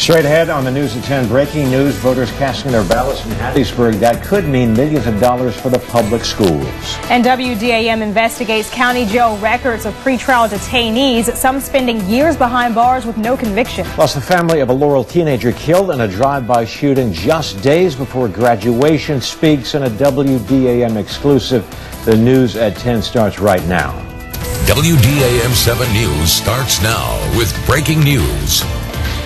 Straight ahead on the News at 10, breaking news, voters casting their ballots in Hattiesburg. That could mean millions of dollars for the public schools. And WDAM investigates county jail records of pretrial detainees, some spending years behind bars with no conviction. Plus, the family of a Laurel teenager killed in a drive-by shooting just days before graduation speaks in a WDAM exclusive. The News at 10 starts right now. WDAM 7 News starts now with breaking news.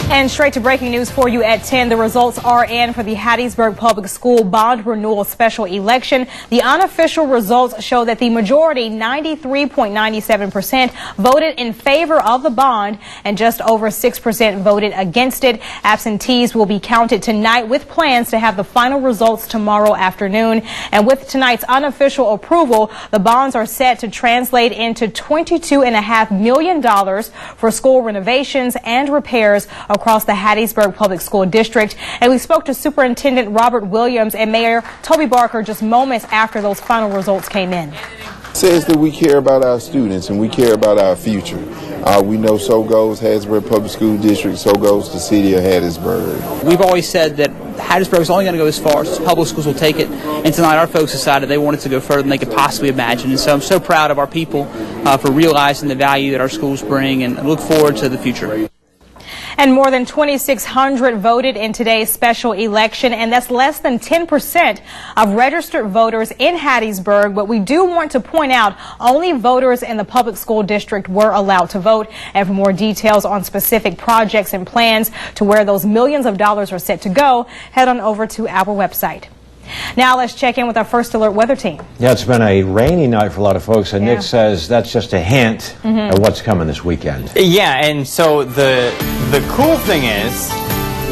And straight to breaking news for you at 10. The results are in for the Hattiesburg Public School bond renewal special election. The unofficial results show that the majority, 93.97%, voted in favor of the bond and just over 6% voted against it. Absentees will be counted tonight with plans to have the final results tomorrow afternoon. And with tonight's unofficial approval, the bonds are set to translate into $22.5 million for school renovations and repairs across the Hattiesburg Public School District. And we spoke to Superintendent Robert Williams and Mayor Toby Barker just moments after those final results came in. Says that we care about our students and we care about our future. We know so goes Hattiesburg Public School District, so goes the city of Hattiesburg. We've always said that Hattiesburg is only going to go as far as public schools will take it, and tonight our folks decided they wanted to go further than they could possibly imagine. And so I'm so proud of our people for realizing the value that our schools bring, and look forward to the future. And more than 2,600 voted in today's special election, and that's less than 10% of registered voters in Hattiesburg. But we do want to point out only voters in the public school district were allowed to vote. And for more details on specific projects and plans to where those millions of dollars are set to go, head on over to our website. Now let's check in with our First Alert weather team. Yeah, it's been a rainy night for a lot of folks, and Nick says that's just a hint of what's coming this weekend. Yeah, and so the cool thing is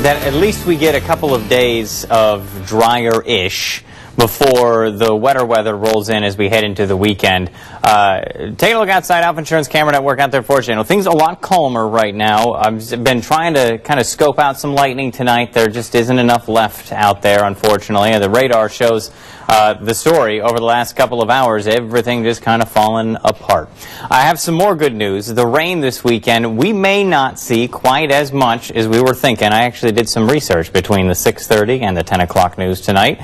that at least we get a couple of days of drier-ish before the wetter weather rolls in as we head into the weekend. Take a look outside. Alpha Insurance Camera Network out there for you. Things are a lot calmer right now. I've been trying to kind of scope out some lightning tonight. There just isn't enough left out there, unfortunately. The radar shows the story over the last couple of hours. Everything just kind of fallen apart. I have some more good news. The rain this weekend, we may not see quite as much as we were thinking. I actually did some research between the 6:30 and the 10 o'clock news tonight.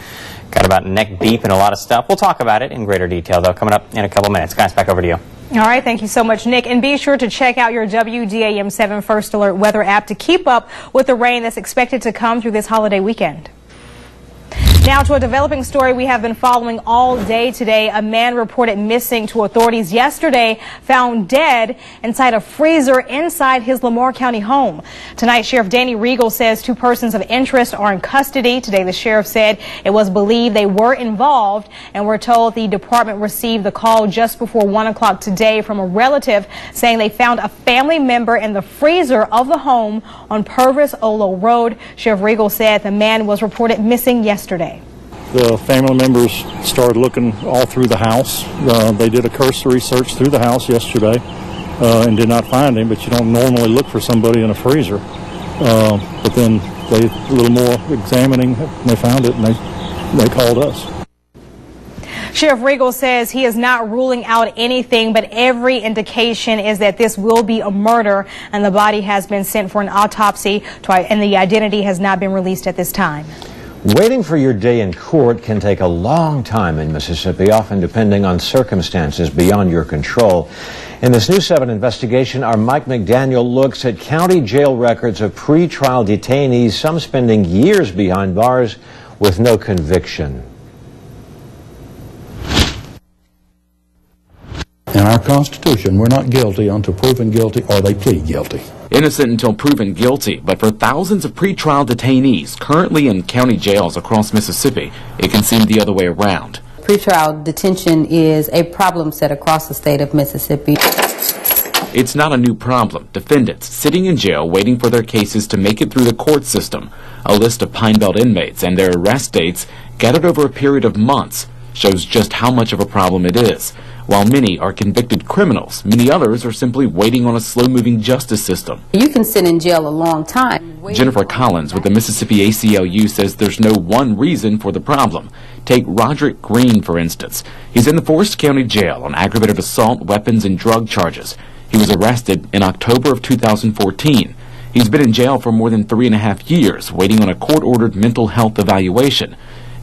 Got about neck deep and a lot of stuff. We'll talk about it in greater detail, though, coming up in a couple minutes. Guys, back over to you. All right, thank you so much, Nick. And be sure to check out your WDAM 7 First Alert weather app to keep up with the rain that's expected to come through this holiday weekend. Now to a developing story we have been following all day today. A man reported missing to authorities yesterday, found dead inside a freezer inside his Lamar County home. Tonight, Sheriff Danny Regal says 2 persons of interest are in custody. Today, the sheriff said it was believed they were involved, and we're told the department received the call just before 1 o'clock today from a relative saying they found a family member in the freezer of the home on Purvis Olo Road. Sheriff Regal said the man was reported missing yesterday. The family members started looking all through the house. They did a cursory search through the house yesterday and did not find him, but you don't normally look for somebody in a freezer. But then they, a little more examining, they found it and they called us. Sheriff Regal says he is not ruling out anything, but every indication is that this will be a murder, and the body has been sent for an autopsy, and the identity has not been released at this time. Waiting for your day in court can take a long time in Mississippi, often depending on circumstances beyond your control. In this News 7 investigation, our Mike McDaniel looks at county jail records of pre-trial detainees, some spending years behind bars with no conviction. In our Constitution, we're not guilty until proven guilty or they plead guilty. Innocent until proven guilty, but for thousands of pretrial detainees currently in county jails across Mississippi, it can seem the other way around. Pretrial detention is a problem set across the state of Mississippi. It's not a new problem. Defendants sitting in jail waiting for their cases to make it through the court system. A list of Pine Belt inmates and their arrest dates gathered over a period of months shows just how much of a problem it is. While many are convicted criminals, many others are simply waiting on a slow-moving justice system. You can sit in jail a long time. Jennifer Collins with the Mississippi ACLU says there's no one reason for the problem. Take Roderick Green, for instance. He's in the Forest County Jail on aggravated assault, weapons, and drug charges. He was arrested in October of 2014. He's been in jail for more than 3.5 years, waiting on a court-ordered mental health evaluation.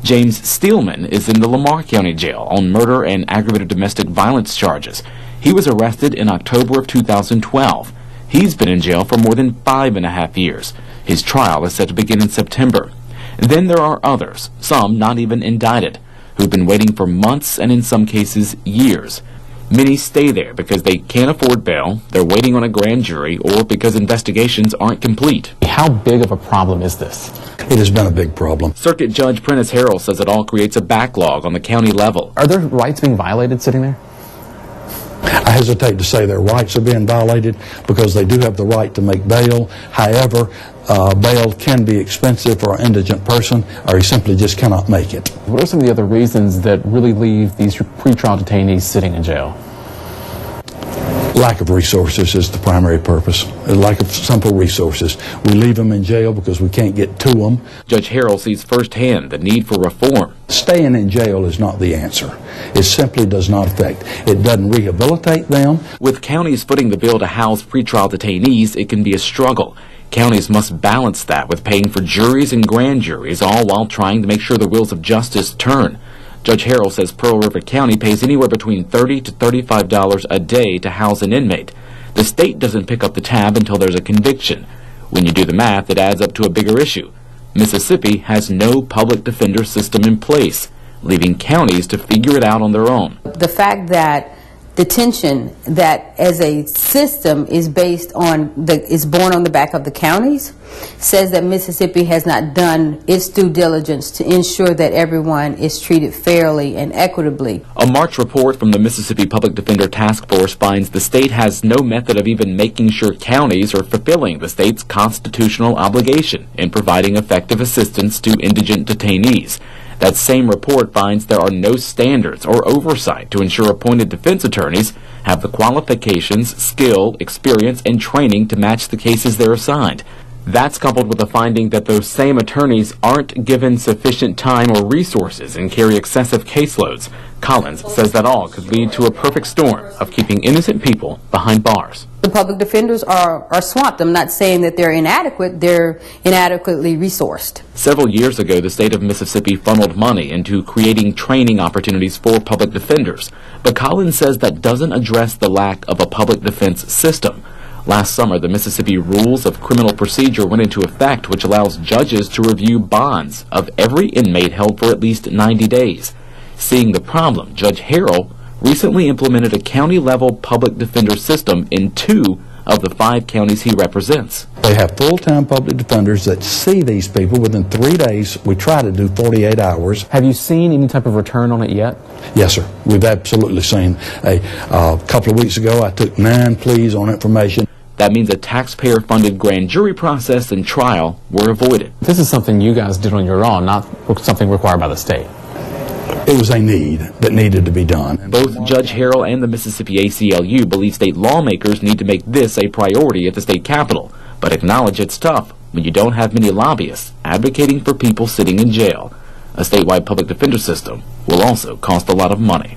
James Steelman is in the Lamar County Jail on murder and aggravated domestic violence charges. He was arrested in October of 2012. He's been in jail for more than 5.5 years. His trial is set to begin in September. Then there are others, some not even indicted, who've been waiting for months and in some cases years. Many stay there because they can't afford bail, they're waiting on a grand jury, or because investigations aren't complete. How big of a problem is this? It has been a big problem. Circuit Judge Prentice Harrell says it all creates a backlog on the county level. Are their rights being violated sitting there? I hesitate to say their rights are being violated because they do have the right to make bail. However, bail can be expensive for an indigent person, or he simply just cannot make it. What are some of the other reasons that really leave these pretrial detainees sitting in jail? Lack of resources is the primary purpose. A lack of simple resources. We leave them in jail because we can't get to them. Judge Harrell sees firsthand the need for reform. Staying in jail is not the answer. It simply does not affect. It doesn't rehabilitate them. With counties footing the bill to house pretrial detainees, it can be a struggle. Counties must balance that with paying for juries and grand juries, all while trying to make sure the wheels of justice turn. Judge Harrell says Pearl River County pays anywhere between $30 to $35 a day to house an inmate. The state doesn't pick up the tab until there's a conviction. When you do the math, it adds up to a bigger issue. Mississippi has no public defender system in place, leaving counties to figure it out on their own. The fact that detention, that as a system is based on is born on the back of the counties, says that Mississippi has not done its due diligence to ensure that everyone is treated fairly and equitably. A March report from the Mississippi Public Defender Task Force finds the state has no method of even making sure counties are fulfilling the state's constitutional obligation in providing effective assistance to indigent detainees. That same report finds there are no standards or oversight to ensure appointed defense attorneys have the qualifications, skill, experience, and training to match the cases they're assigned. That's coupled with the finding that those same attorneys aren't given sufficient time or resources and carry excessive caseloads. Collins says that all could lead to a perfect storm of keeping innocent people behind bars. The public defenders are swamped. I'm not saying that they're inadequate. They're inadequately resourced. Several years ago, the state of Mississippi funneled money into creating training opportunities for public defenders. But Collins says that doesn't address the lack of a public defense system. Last summer, the Mississippi Rules of Criminal Procedure went into effect, which allows judges to review bonds of every inmate held for at least 90 days. Seeing the problem, Judge Harrell recently implemented a county-level public defender system in 2 of the 5 counties he represents. They have full-time public defenders that see these people within 3 days. We try to do 48 hours. Have you seen any type of return on it yet? Yes, sir. We've absolutely seen. A couple of weeks ago, I took 9 pleas on information. That means a taxpayer-funded grand jury process and trial were avoided. This is something you guys did on your own, not something required by the state. It was a need that needed to be done. Both Judge Harrell and the Mississippi ACLU believe state lawmakers need to make this a priority at the state capitol, but acknowledge it's tough when you don't have many lobbyists advocating for people sitting in jail. A statewide public defender system will also cost a lot of money.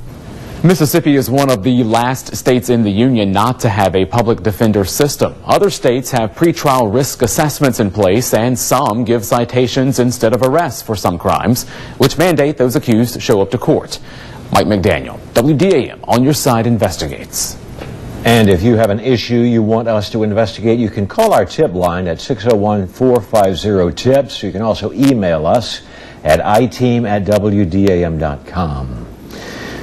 Mississippi is one of the last states in the union not to have a public defender system. Other states have pretrial risk assessments in place, and some give citations instead of arrests for some crimes, which mandate those accused show up to court. Mike McDaniel, WDAM, On Your Side investigates. And if you have an issue you want us to investigate, you can call our tip line at 601-450-TIPS. You can also email us at iteam@wdam.com.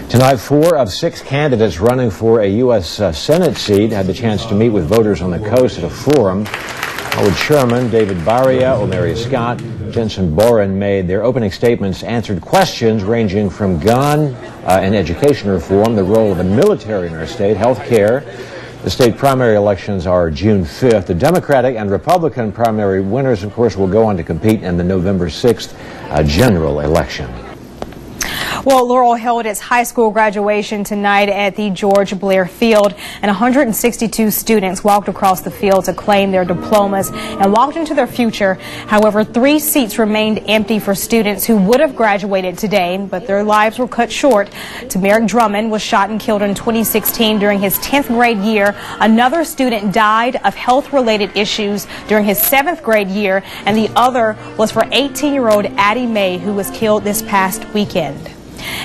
Tonight, 4 of 6 candidates running for a U.S. Senate seat had the chance to meet with voters on the coast at a forum. Howard Sherman, David Baria, O'Mary Scott, Jensen Boren made their opening statements, answered questions ranging from gun and education reform, the role of the military in our state, health care. The state primary elections are June 5th. The Democratic and Republican primary winners, of course, will go on to compete in the November 6th general election. Well, Laurel held its high school graduation tonight at the George Blair Field, and 162 students walked across the field to claim their diplomas and walked into their future. However, 3 seats remained empty for students who would have graduated today, but their lives were cut short. Tamarick Drummond was shot and killed in 2016 during his 10th grade year. Another student died of health-related issues during his 7th grade year, and the other was for 18-year-old Addie May, who was killed this past weekend.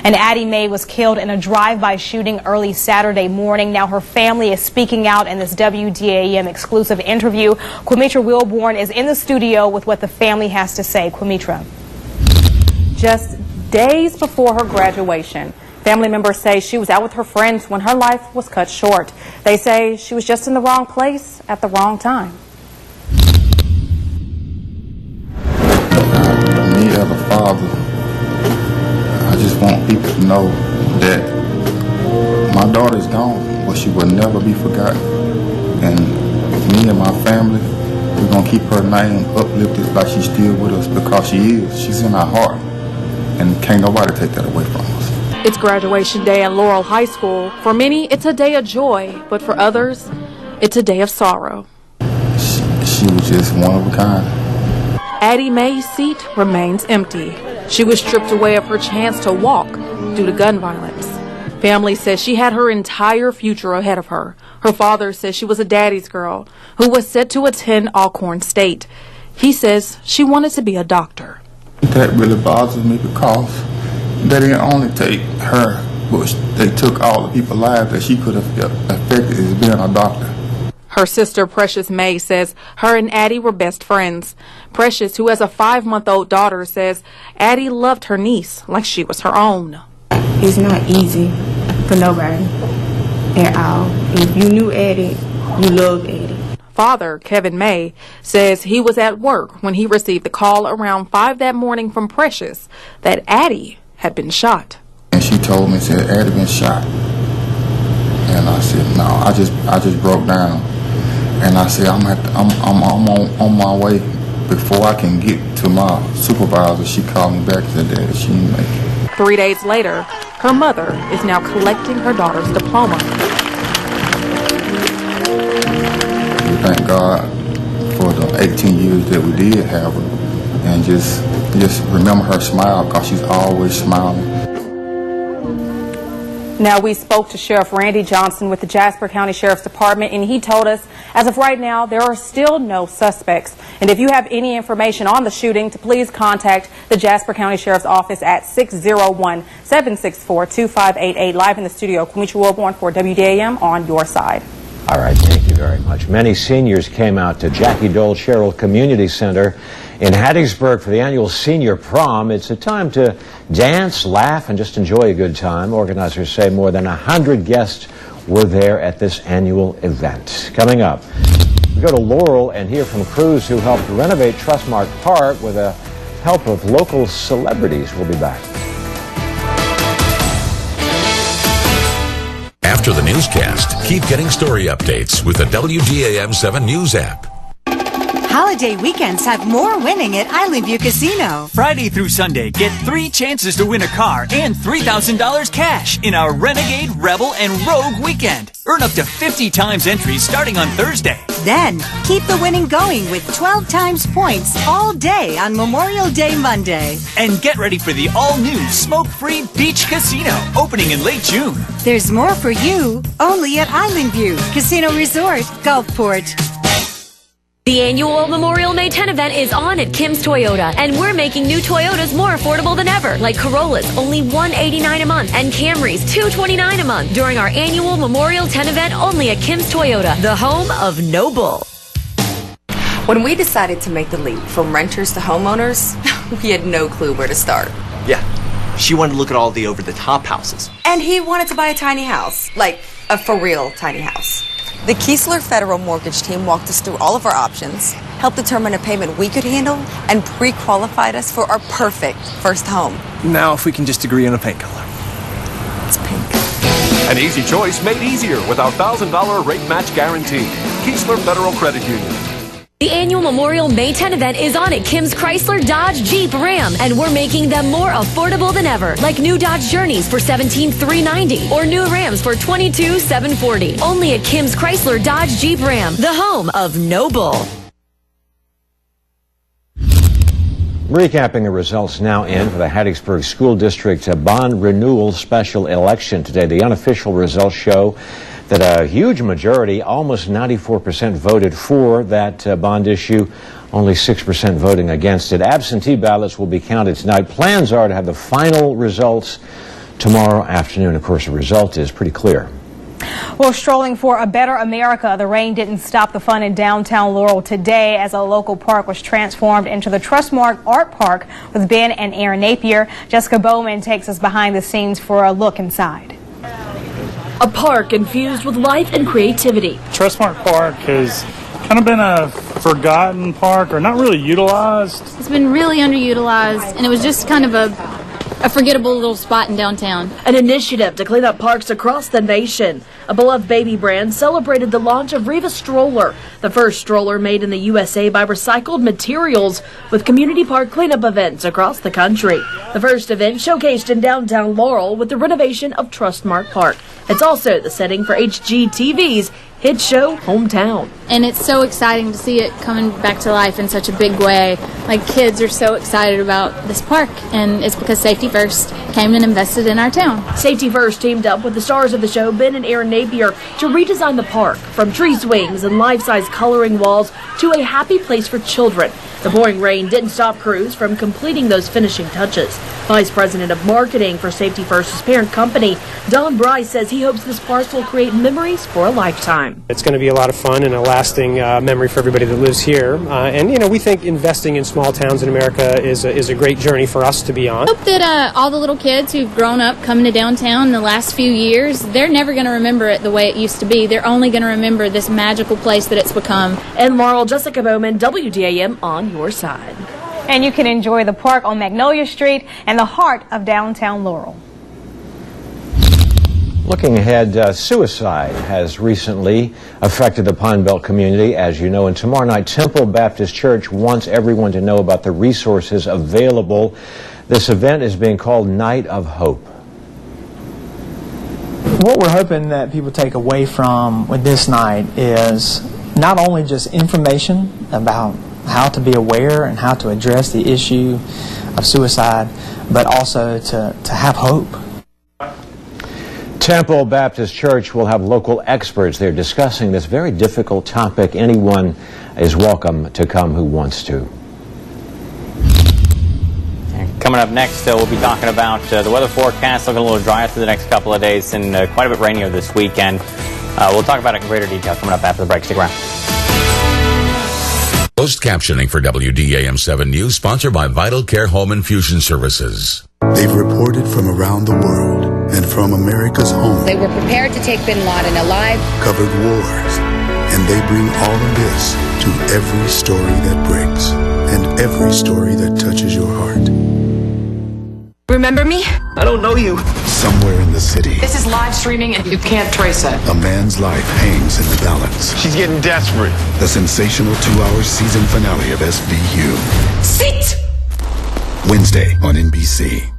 And Addie May was killed in a drive-by shooting early Saturday morning. Now her family is speaking out in this WDAM exclusive interview. Quimitra Wilborn is in the studio with what the family has to say. Quimitra. Just days before her graduation, family members say she was out with her friends when her life was cut short. They say she was just in the wrong place at the wrong time. Me as a father, I just want people to know that my daughter's gone, but she will never be forgotten. And me and my family, we're going to keep her name uplifted like she's still with us, because she is. She's in our heart, and can't nobody take that away from us. It's graduation day at Laurel High School. For many, it's a day of joy, but for others, it's a day of sorrow. She was just one of a kind. Addie May's seat remains empty. She was stripped away of her chance to walk due to gun violence. Family says she had her entire future ahead of her. Her father says she was a daddy's girl who was set to attend Alcorn State. He says she wanted to be a doctor. That really bothers me, because they didn't only take her, but they took all the people's lives that she could have affected as being a doctor. Her sister, Precious May, says her and Addie were best friends. Precious, who has a 5-month-old daughter, says Addie loved her niece like she was her own. It's not easy for nobody at all. If you knew Addie, you loved Addie. Father, Kevin May, says he was at work when he received the call around 5 that morning from Precious that Addie had been shot. And she told me, said, Addie been shot. And I said, no, I just broke down. And I said, I'm on my way. Before I can get to my supervisor, she called me back and said, Daddy, she didn't make it. 3 days later, her mother is now collecting her daughter's diploma. We thank God for the 18 years that we did have her. And just remember her smile, because she's always smiling. Now, we spoke to Sheriff Randy Johnson with the Jasper County Sheriff's Department, and he told us, as of right now, there are still no suspects. And if you have any information on the shooting, to please contact the Jasper County Sheriff's Office at 601-764-2588. Live in the studio, Quimitra Wilborn for WDAM on your side. All right, thank you very much. Many seniors came out to Jackie Dole Sherrill Community Center in Hattiesburg for the annual senior prom. It's a time to dance, laugh, and just enjoy a good time. Organizers say more than 100 guests were there at this annual event. Coming up, we go to Laurel and hear from crews who helped renovate Trustmark Park with the help of local celebrities. We'll be back. After the newscast, keep getting story updates with the WDAM 7 News app. Holiday weekends have more winning at Island View Casino. Friday through Sunday, get 3 chances to win a car and $3,000 cash in our Renegade, Rebel, and Rogue weekend. Earn up to 50 times entries starting on Thursday. Then, keep the winning going with 12 times points all day on Memorial Day Monday. And get ready for the all-new smoke-free Beach Casino, opening in late June. There's more for you, only at Island View Casino Resort, Gulfport. The annual Memorial May 10 event is on at Kim's Toyota, and we're making new Toyotas more affordable than ever, like Corollas, only $189 a month, and Camrys, $229 a month, during our annual Memorial 10 event only at Kim's Toyota, the home of no bull. When we decided to make the leap from renters to homeowners, we had no clue where to start. Yeah, she wanted to look at all the over-the-top houses. And he wanted to buy a tiny house, like a for-real tiny house. The Keesler Federal Mortgage Team walked us through all of our options, helped determine a payment we could handle, and pre-qualified us for our perfect first home. Now if we can just agree on a paint color. It's pink. An easy choice made easier with our $1,000 rate match guarantee. Keesler Federal Credit Union. The annual Memorial May 10 event is on at Kim's Chrysler Dodge Jeep Ram, and we're making them more affordable than ever, like new Dodge Journeys for $17,390 or new Rams for $22,740. Only at Kim's Chrysler Dodge Jeep Ram, the home of no bull. Recapping the results now in for the Hattiesburg School District bond renewal special election today. The unofficial results show that a huge majority, almost 94%, voted for that bond issue, only 6% voting against it. Absentee ballots will be counted tonight. Plans are to have the final results tomorrow afternoon. Of course, the result is pretty clear. Well, strolling for a better America, the rain didn't stop the fun in downtown Laurel today as a local park was transformed into the Trustmark Art Park with Ben and Aaron Napier. Jessica Bowman takes us behind the scenes for a look inside. A park infused with life and creativity. Trustmark Park has kind of been a forgotten park or not really utilized. It's been really underutilized, and it was just kind of a forgettable little spot in downtown. An initiative to clean up parks across the nation. A beloved baby brand celebrated the launch of Riva Stroller, the first stroller made in the USA by recycled materials, with community park cleanup events across the country. The first event showcased in downtown Laurel with the renovation of Trustmark Park. It's also the setting for HGTV's hit show Hometown. And it's so exciting to see it coming back to life in such a big way. Like, kids are so excited about this park, and it's because Safety First came and invested in our town. Safety First teamed up with the stars of the show, Ben and Aaron Napier, to redesign the park, from tree swings and life-size coloring walls to a happy place for children. The pouring rain didn't stop crews from completing those finishing touches. Vice President of Marketing for Safety First's parent company, Don Bryce, says he hopes this park will create memories for a lifetime. It's going to be a lot of fun and a lasting memory for everybody that lives here. And, you know, we think investing in small towns in America is a great journey for us to be on. I hope that all the little kids who've grown up coming to downtown in the last few years, they're never going to remember it the way it used to be. They're only going to remember this magical place that it's become. In Laurel, Jessica Bowman, WDAM, on your side. And you can enjoy the park on Magnolia Street and the heart of downtown Laurel. Looking ahead, suicide has recently affected the Pine Belt community, as you know, and tomorrow night Temple Baptist Church wants everyone to know about the resources available. This event is being called Night of Hope. What we're hoping that people take away from with this night is not only just information about how to be aware and how to address the issue of suicide, but also to have hope. Temple Baptist Church will have local experts there discussing this very difficult topic. Anyone is welcome to come who wants to. Coming up next, we'll be talking about the weather forecast, looking a little drier through the next couple of days and quite a bit rainier this weekend. We'll talk about it in greater detail coming up after the break. Stick around. Closed captioning for WDAM 7 News, sponsored by Vital Care Home Infusion Services. They've reported from around the world and from America's home. They were prepared to take bin Laden alive. Covered wars. And they bring all of this to every story that breaks and every story that touches your heart. Remember me? I don't know you. Somewhere in the city, This is live streaming and you can't trace it. a man's life hangs in the balance. She's getting desperate. The sensational 2-hour season finale of SVU. Sit! Wednesday on NBC.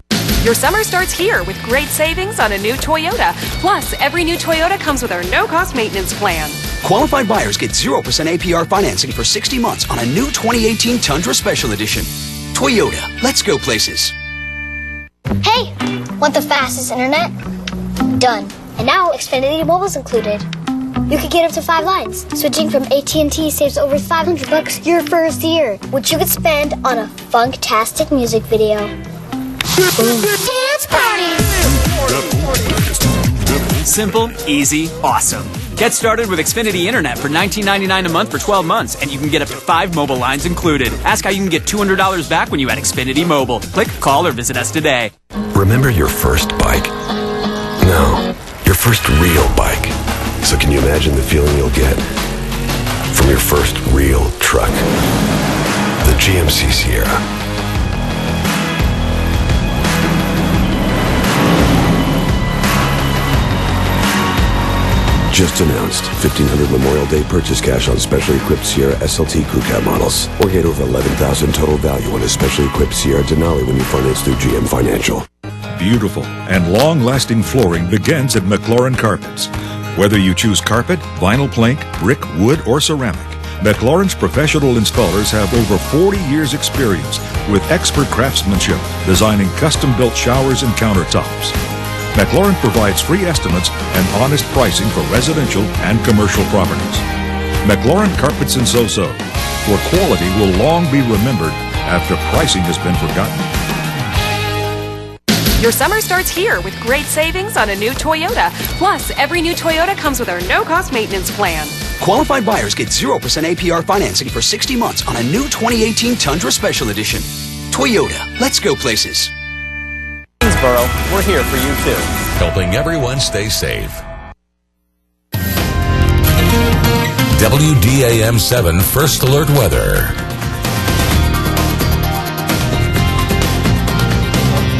Your summer starts here with great savings on a new Toyota. Plus, every new Toyota comes with our no-cost maintenance plan. Qualified buyers get 0% APR financing for 60 months on a new 2018 Tundra Special Edition. Toyota, let's go places. Hey, want the fastest internet? Done. And now Xfinity Mobile's included. You could get up to 5 lines. Switching from AT&T saves over $500 your first year, which you could spend on a funktastic music video. Dance party! Simple, easy, awesome. Get started with Xfinity Internet for $19.99 a month for 12 months, and you can get up to 5 mobile lines included. Ask how you can get $200 back when you add Xfinity Mobile. Click, call, or visit us today. Remember your first bike? No, your first real bike. So can you imagine the feeling you'll get from your first real truck? The GMC Sierra. Just announced 1,500 Memorial Day purchase cash on specially equipped Sierra SLT Crew Cab models. Or get over $11,000 total value on a specially equipped Sierra Denali when you finance through GM Financial. Beautiful and long-lasting flooring begins at McLaurin Carpets. Whether you choose carpet, vinyl plank, brick, wood, or ceramic, McLaurin's professional installers have over 40 years experience with expert craftsmanship designing custom-built showers and countertops. McLaurin provides free estimates and honest pricing for residential and commercial properties. McLaurin Carpets and So-So, where quality will long be remembered after pricing has been forgotten. Your summer starts here with great savings on a new Toyota. Plus, every new Toyota comes with our no-cost maintenance plan. Qualified buyers get 0% APR financing for 60 months on a new 2018 Tundra Special Edition. Toyota, let's go places. Greensboro, we're here for you too. Helping everyone stay safe. WDAM 7 First Alert Weather.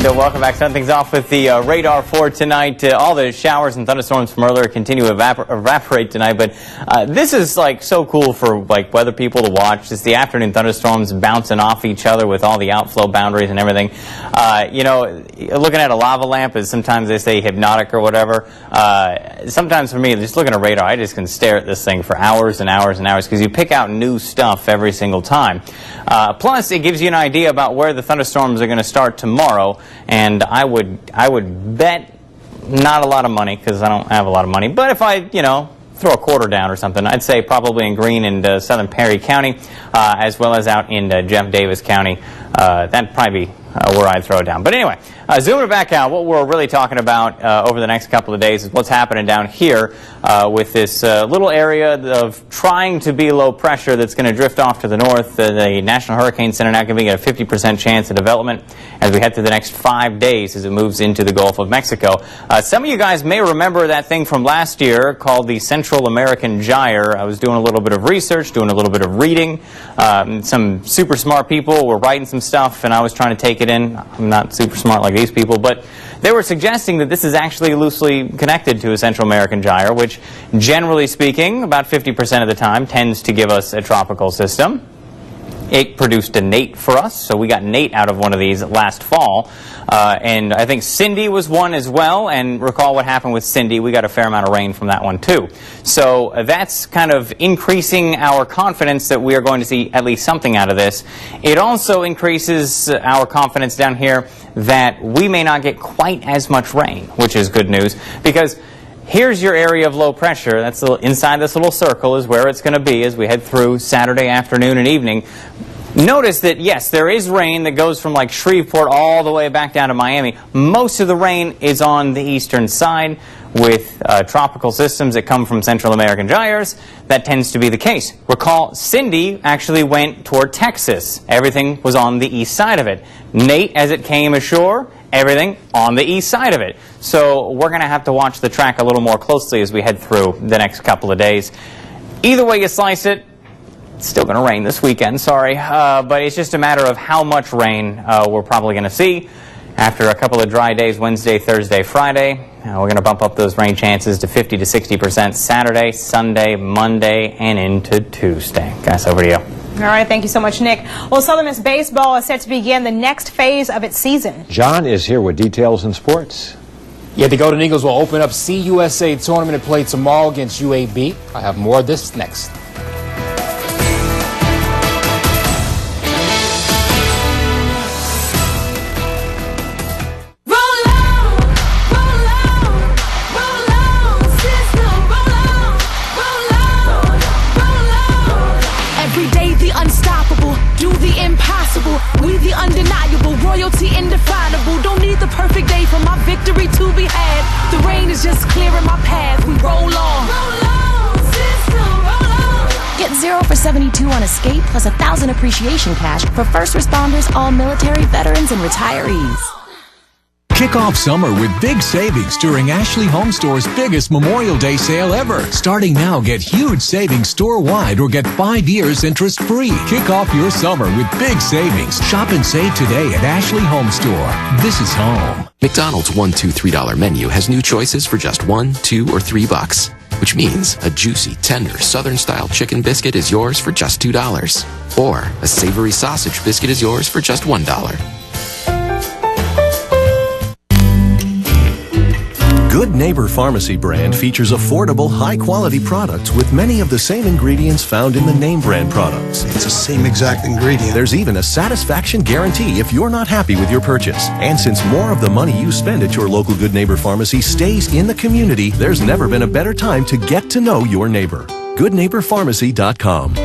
Welcome back. Starting things off with the radar for tonight. All the showers and thunderstorms from earlier continue to evaporate tonight, but this is like so cool for like weather people to watch. Just the afternoon thunderstorms bouncing off each other with all the outflow boundaries and everything. You know, looking at a lava lamp is sometimes they say hypnotic or whatever. Sometimes for me, just looking at radar, I just can stare at this thing for hours and hours and hours because you pick out new stuff every single time. Plus, it gives you an idea about where the thunderstorms are going to start tomorrow. And I would bet not a lot of money because I don't have a lot of money. But if I, throw a quarter down or something, I'd say probably in Greene and southern Perry County, as well as out in Jeff Davis County. That'd probably be where I'd throw it down. But anyway, zooming it back out, what we're really talking about over the next couple of days is what's happening down here with this little area of trying to be low pressure that's going to drift off to the north. The National Hurricane Center now giving it a 50% chance of development as we head through the next 5 days as it moves into the Gulf of Mexico. Some of you guys may remember that thing from last year called the Central American Gyre. I was doing a little bit of research, doing a little bit of reading. Some super smart people were writing some stuff, and I was trying to take it in. I'm not super smart like these people, but they were suggesting that this is actually loosely connected to a Central American gyre, which generally speaking, about 50% of the time, tends to give us a tropical system. It produced a Nate for us, so we got Nate out of one of these last fall. And I think Cindy was one as well, and recall what happened with Cindy. We got a fair amount of rain from that one too. So that's kind of increasing our confidence that we are going to see at least something out of this. It also increases our confidence down here that we may not get quite as much rain, which is good news, because here's your area of low pressure. That's inside this little circle is where it's going to be as we head through Saturday afternoon and evening. Notice that, yes, there is rain that goes from like Shreveport all the way back down to Miami. Most of the rain is on the eastern side with tropical systems that come from Central American gyres. That tends to be the case. Recall, Cindy actually went toward Texas. Everything was on the east side of it. Nate, as it came ashore, everything on the east side of it. So we're going to have to watch the track a little more closely as we head through the next couple of days. Either way you slice it, it's still going to rain this weekend, sorry. But it's just a matter of how much rain we're probably going to see. After a couple of dry days, Wednesday, Thursday, Friday, we're going to bump up those rain chances to 50 to 60% Saturday, Sunday, Monday, and into Tuesday. Guys, over to you. All right, thank you so much, Nick. Well, Southern Miss Baseball is set to begin the next phase of its season. John is here with details in sports. Yeah, the Golden Eagles will open up CUSA tournament play tomorrow against UAB. I have more of this next. We the undeniable, royalty indefinable. Don't need the perfect day for my victory to be had. The rain is just clearing my path. We roll on. Roll on, sister, roll on. Get 0 for 72 on Escape plus 1,000 appreciation cash for first responders, all military, veterans, and retirees. Kick off summer with big savings during Ashley Home Store's biggest Memorial Day sale ever. Starting now, get huge savings store-wide or get 5 years interest-free. Kick off your summer with big savings. Shop and save today at Ashley Home Store. This is home. McDonald's $1, $2, $3 menu has new choices for just $1, $2, or $3. which means a juicy, tender, Southern-style chicken biscuit is yours for just $2. Or a savory sausage biscuit is yours for just $1. Good Neighbor Pharmacy brand features affordable, high-quality products with many of the same ingredients found in the name brand products. It's the same exact ingredient. There's even a satisfaction guarantee if you're not happy with your purchase. And since more of the money you spend at your local Good Neighbor Pharmacy stays in the community, there's never been a better time to get to know your neighbor. GoodNeighborPharmacy.com.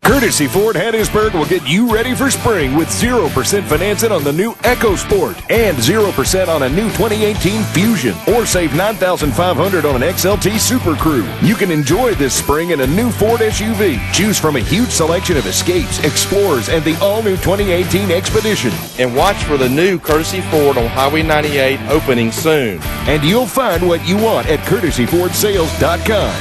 Courtesy Ford Hattiesburg will get you ready for spring with 0% financing on the new EcoSport and 0% on a new 2018 Fusion, or save $9,500 on an XLT Super Crew. You can enjoy this spring in a new Ford SUV. Choose from a huge selection of Escapes, Explorers, and the all-new 2018 Expedition. And watch for the new Courtesy Ford on Highway 98 opening soon. And you'll find what you want at CourtesyFordSales.com.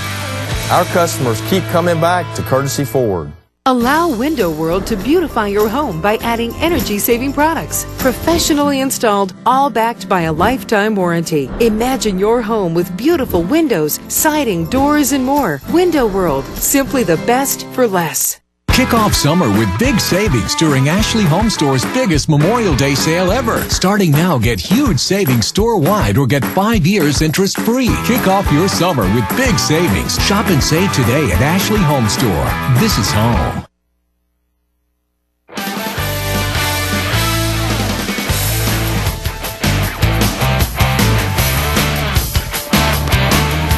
Our customers keep coming back to Courtesy Ford. Allow Window World to beautify your home by adding energy-saving products. Professionally installed, all backed by a lifetime warranty. Imagine your home with beautiful windows, siding, doors, and more. Window World, simply the best for less. Kick off summer with big savings during Ashley Home Store's biggest Memorial Day sale ever. Starting now, get huge savings store-wide or get 5 years interest-free. Kick off your summer with big savings. Shop and save today at Ashley Home Store. This is home.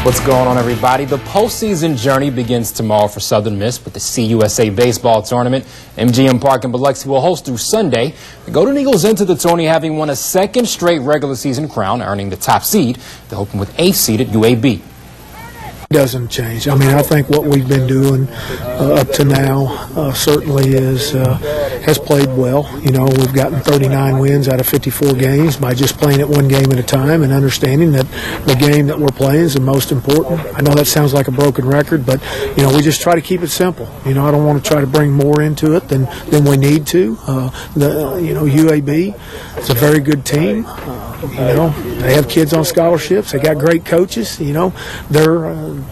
What's going on, everybody? The postseason journey begins tomorrow for Southern Miss with the CUSA baseball tournament. MGM Park in Biloxi will host through Sunday. The Golden Eagles enter the tourney having won a second straight regular season crown, earning the top seed. They're hoping with 8th seed at UAB. Doesn't change. I mean, I think what we've been doing up to now certainly has played well. You know, we've gotten 39 wins out of 54 games by just playing it one game at a time and understanding that the game that we're playing is the most important. I know that sounds like a broken record, but, you know, we just try to keep it simple. You know, I don't want to try to bring more into it than we need to. UAB is a very good team. They have kids on scholarships. They got great coaches. You know,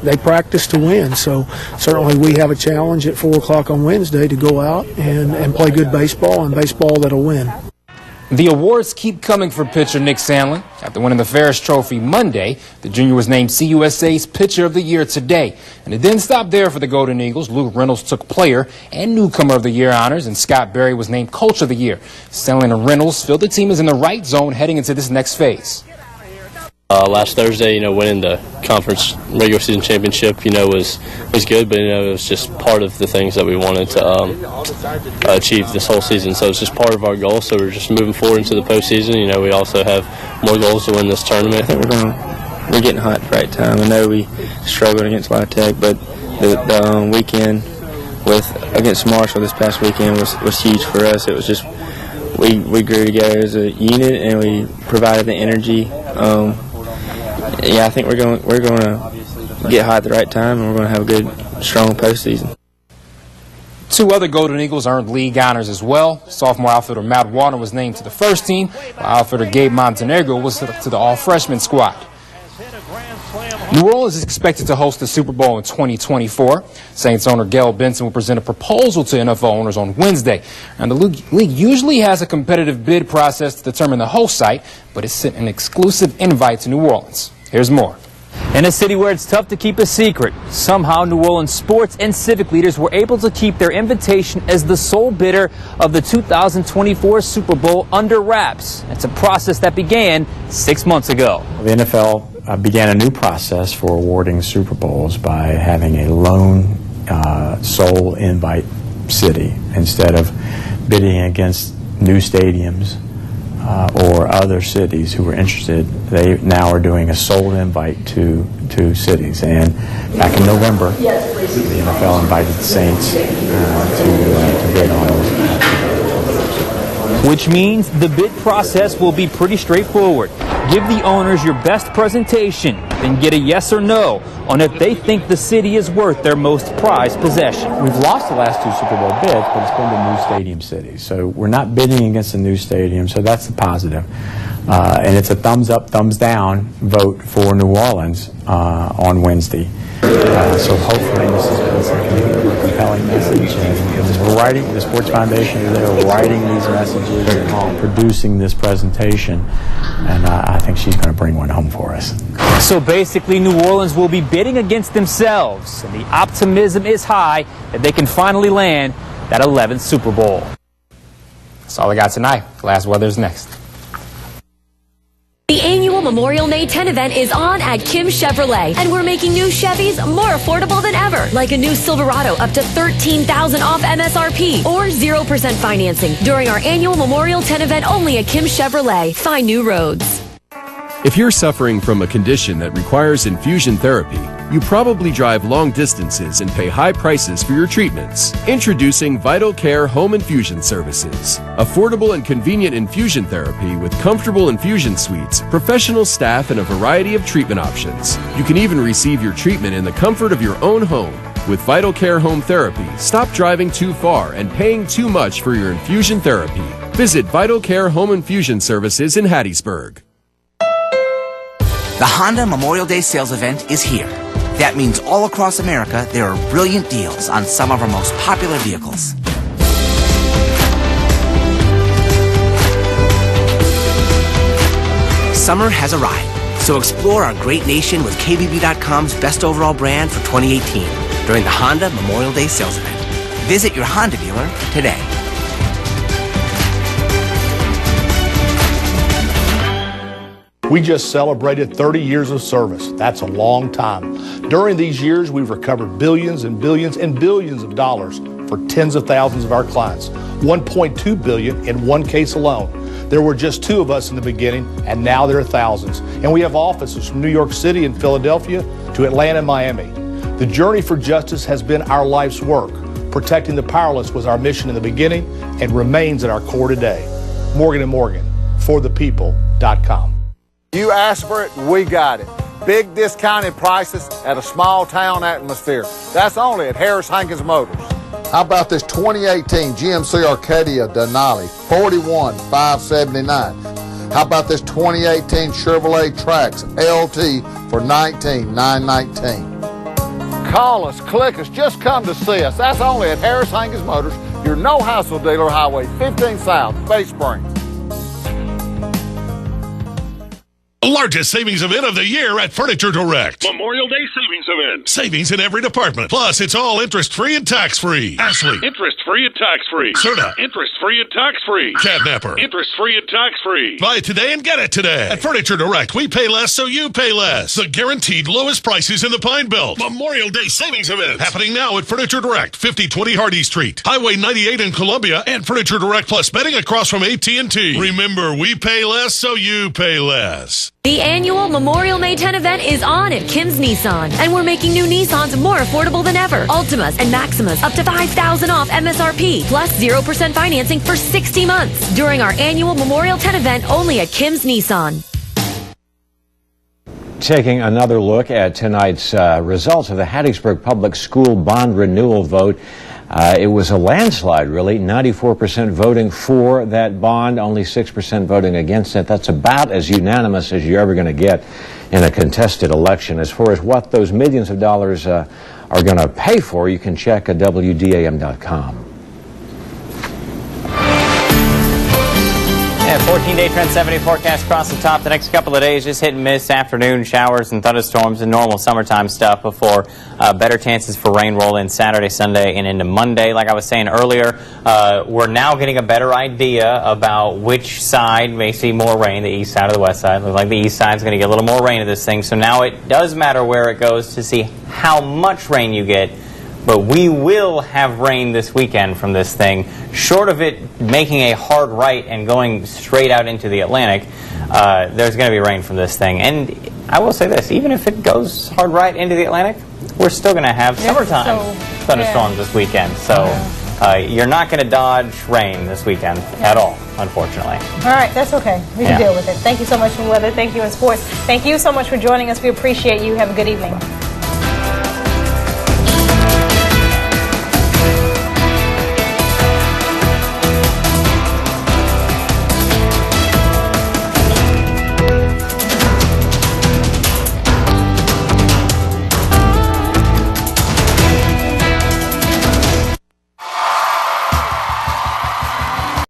they practice to win. So certainly we have a challenge at 4 o'clock on Wednesday to go out and play good baseball, and baseball that'll win. The awards keep coming for pitcher Nick Sandlin. After winning the Ferris Trophy Monday, the junior was named CUSA's Pitcher of the Year today. And it didn't stop there for the Golden Eagles. Luke Reynolds took Player and Newcomer of the Year honors, and Scott Berry was named Coach of the Year. Sandlin and Reynolds feel the team is in the right zone heading into this next phase. Last Thursday, winning the conference regular season championship, was good, but it was just part of the things that we wanted to achieve this whole season. So it's just part of our goal. So we're just moving forward into the postseason. We also have more goals to win this tournament. I think we're getting hot at the right time. I know we struggled against La Tech, but the weekend against Marshall this past weekend was huge for us. It was just we grew together as a unit and we provided the energy. I think we're going to get hot at the right time, and we're going to have a good, strong postseason. 2 other Golden Eagles earned league honors as well. Sophomore outfielder Matt Warner was named to the first team, while outfielder Gabe Montenegro was to the all-freshman squad. New Orleans is expected to host the Super Bowl in 2024. Saints owner Gail Benson will present a proposal to NFL owners on Wednesday. And the league usually has a competitive bid process to determine the host site, but it's sent an exclusive invite to New Orleans. Here's more. In a city where it's tough to keep a secret, somehow New Orleans sports and civic leaders were able to keep their invitation as the sole bidder of the 2024 Super Bowl under wraps. It's a process that began 6 months ago. The NFL began a new process for awarding Super Bowls by having a lone sole invite city instead of bidding against new stadiums or other cities who were interested. They now are doing a sole invite to cities. And back in November, the NFL invited the Saints to bid on those. which means the bid process will be pretty straightforward. Give the owners your best presentation, then get a yes or no on if they think the city is worth their most prized possession. We've lost the last 2 Super Bowl bids, but it's been to new stadium cities. So we're not bidding against a new stadium, so that's the positive. And it's a thumbs up, thumbs down vote for New Orleans on Wednesday. So hopefully this has been some compelling message. And we're writing, the Sports Foundation is there writing these messages and producing this presentation. And I think she's going to bring one home for us. So basically, New Orleans will be bidding against themselves, and the optimism is high that they can finally land that 11th Super Bowl. That's all I got tonight. Glass Weather's next. The annual Memorial May 10 event is on at Kim Chevrolet, and we're making new Chevys more affordable than ever, like a new Silverado up to $13,000 off MSRP or 0% financing during our annual Memorial 10 event only at Kim Chevrolet. Find new roads. If you're suffering from a condition that requires infusion therapy, you probably drive long distances and pay high prices for your treatments. Introducing Vital Care Home Infusion Services. Affordable and convenient infusion therapy with comfortable infusion suites, professional staff, and a variety of treatment options. You can even receive your treatment in the comfort of your own home. With Vital Care Home Therapy, stop driving too far and paying too much for your infusion therapy. Visit Vital Care Home Infusion Services in Hattiesburg. The Honda Memorial Day sales event is here. That means all across America, there are brilliant deals on some of our most popular vehicles. Summer has arrived, so explore our great nation with KBB.com's best overall brand for 2018 during the Honda Memorial Day sales event. Visit your Honda dealer today. We just celebrated 30 years of service. That's a long time. During these years, we've recovered billions and billions and billions of dollars for tens of thousands of our clients. $1.2 billion in one case alone. There were just 2 of us in the beginning, and now there are thousands. And we have offices from New York City and Philadelphia to Atlanta and Miami. The journey for justice has been our life's work. Protecting the powerless was our mission in the beginning and remains at our core today. Morgan & Morgan, forthepeople.com. You asked for it, we got it. Big discounted prices at a small town atmosphere. That's only at Harris Hankins Motors. How about this 2018 GMC Arcadia Denali, $41,579. How about this 2018 Chevrolet Trax LT for $19,919. Call us, click us, just come to see us. That's only at Harris Hankins Motors, your no-hassle dealer, Highway 15 South, Bay Springs. Largest savings event of the year at Furniture Direct. Memorial Day savings event. Savings in every department. Plus, it's all interest-free and tax-free. Ashley. Interest-free and tax-free. Serta. Interest-free and tax-free. Catnapper. Interest-free and tax-free. Buy it today and get it today. At Furniture Direct, we pay less so you pay less. The guaranteed lowest prices in the Pine Belt. Memorial Day savings event. Happening now at Furniture Direct, 5020 Hardy Street. Highway 98 in Columbia and Furniture Direct Plus betting across from AT&T. Remember, we pay less so you pay less. The annual Memorial May 10 event is on at Kim's Nissan, and we're making new Nissans more affordable than ever. Altimas and Maximas up to $5,000 off MSRP, plus 0% financing for 60 months during our annual Memorial 10 event only at Kim's Nissan. Taking another look at tonight's results of the Hattiesburg Public School bond renewal vote. It was a landslide, really. 94% voting for that bond, only 6% voting against it. That's about as unanimous as you're ever going to get in a contested election. As far as what those millions of dollars are going to pay for, you can check at WDAM.com. Yeah, 14-day trend 70 forecast across the top the next couple of days. Just hit and miss afternoon showers and thunderstorms and normal summertime stuff before better chances for rain roll in Saturday, Sunday, and into Monday. Like I was saying earlier, we're now getting a better idea about which side may see more rain, the east side or the west side. Looks like the east side is going to get a little more rain of this thing. So now it does matter where it goes to see how much rain you get. But we will have rain this weekend from this thing. Short of it making a hard right and going straight out into the Atlantic, there's going to be rain from this thing. And I will say this, even if it goes hard right into the Atlantic, we're still going to have summertime thunderstorms this weekend. So You're not going to dodge rain this weekend at all, unfortunately. All right, that's okay. We can deal with it. Thank you so much for weather. Thank you in sports. Thank you so much for joining us. We appreciate you. Have a good evening.